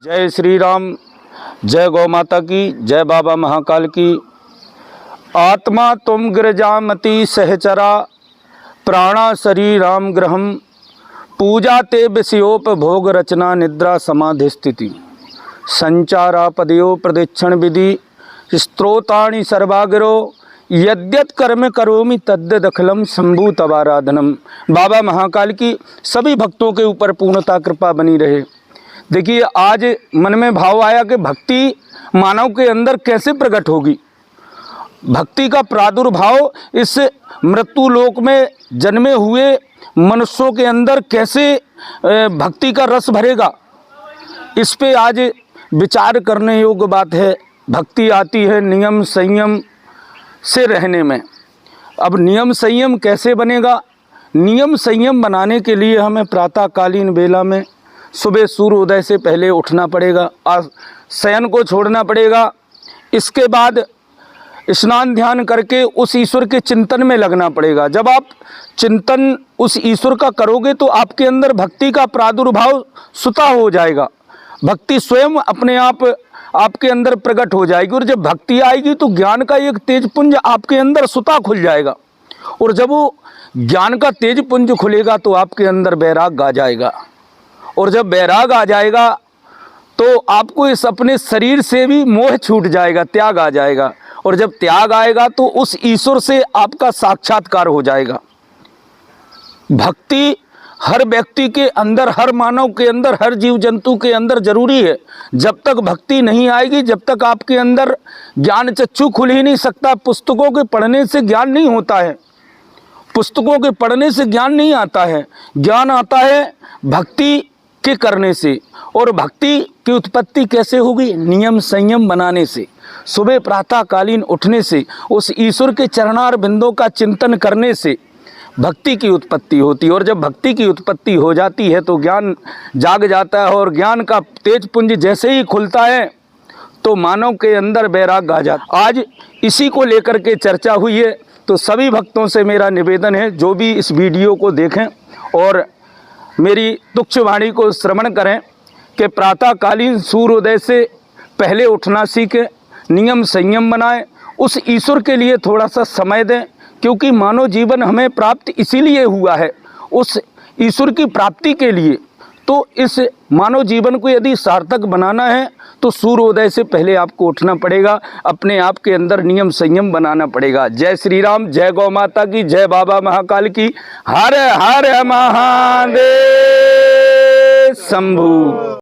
जय श्री राम, जय गौ माता की, जय बाबा महाकाल की। आत्मा तुम गिरजामति सहचरा, प्राणा शरीराम ग्रहम, पूजा ते विषयोपभोग रचना निद्रा समाधि स्थिति, संचारा पदयो प्रदक्षिण विधि, स्त्रोतानि सर्वागिरो, यद्यत कर्म करोमि तद्दखलम शंभु तवाराधनम। बाबा महाकाल की सभी भक्तों के ऊपर पूर्णता कृपा बनी रहे। देखिए, आज मन में भाव आया कि भक्ति मानव के अंदर कैसे प्रकट होगी। भक्ति का प्रादुर्भाव इस मृत्यु लोक में जन्मे हुए मनुष्यों के अंदर कैसे भक्ति का रस भरेगा, इस पे आज विचार करने योग्य बात है। भक्ति आती है नियम संयम से रहने में। अब नियम संयम कैसे बनेगा? नियम संयम बनाने के लिए हमें प्रातःकालीन बेला में सुबह सूर्योदय से पहले उठना पड़ेगा, शयन को छोड़ना पड़ेगा। इसके बाद स्नान ध्यान करके उस ईश्वर के चिंतन में लगना पड़ेगा। जब आप चिंतन उस ईश्वर का करोगे तो आपके अंदर भक्ति का प्रादुर्भाव स्वतः हो जाएगा। भक्ति स्वयं अपने आप आपके अंदर प्रकट हो जाएगी। और जब भक्ति आएगी तो ज्ञान का एक तेज पुंज आपके अंदर स्वतः खुल जाएगा। और जब वो ज्ञान का तेज पुंज खुलेगा तो आपके अंदर वैराग आ जाएगा। और जब वैराग आ जाएगा तो आपको इस अपने शरीर से भी मोह छूट जाएगा, त्याग आ जाएगा। और जब त्याग आएगा तो उस ईश्वर से आपका साक्षात्कार हो जाएगा। भक्ति हर व्यक्ति के अंदर, हर मानव के अंदर, हर जीव जंतु के अंदर जरूरी है। जब तक भक्ति नहीं आएगी, जब तक आपके अंदर ज्ञान चक्षु खुल ही नहीं सकता। पुस्तकों के पढ़ने से ज्ञान नहीं होता है, पुस्तकों के पढ़ने से ज्ञान नहीं आता है। ज्ञान आता है भक्ति के करने से। और भक्ति की उत्पत्ति कैसे होगी? नियम संयम बनाने से, सुबह प्रातःकालीन उठने से, उस ईश्वर के चरणार बिंदों का चिंतन करने से भक्ति की उत्पत्ति होती है। और जब भक्ति की उत्पत्ति हो जाती है तो ज्ञान जाग जाता है। और ज्ञान का तेज पुंज जैसे ही खुलता है तो मानव के अंदर वैराग आ जाता है। आज इसी को लेकर के चर्चा हुई है। तो सभी भक्तों से मेरा निवेदन है, जो भी इस वीडियो को देखें और मेरी तुच्छ वाणी को श्रवण करें कि प्रातःकालीन सूर्योदय से पहले उठना सीखें, नियम संयम बनाएं, उस ईश्वर के लिए थोड़ा सा समय दें। क्योंकि मानव जीवन हमें प्राप्त इसीलिए हुआ है, उस ईश्वर की प्राप्ति के लिए। तो इस मानव जीवन को यदि सार्थक बनाना है तो सूर्योदय से पहले आपको उठना पड़ेगा, अपने आप के अंदर नियम संयम बनाना पड़ेगा। जय श्री राम, जय गौ माता की, जय बाबा महाकाल की। हर हर महादेव शंभू।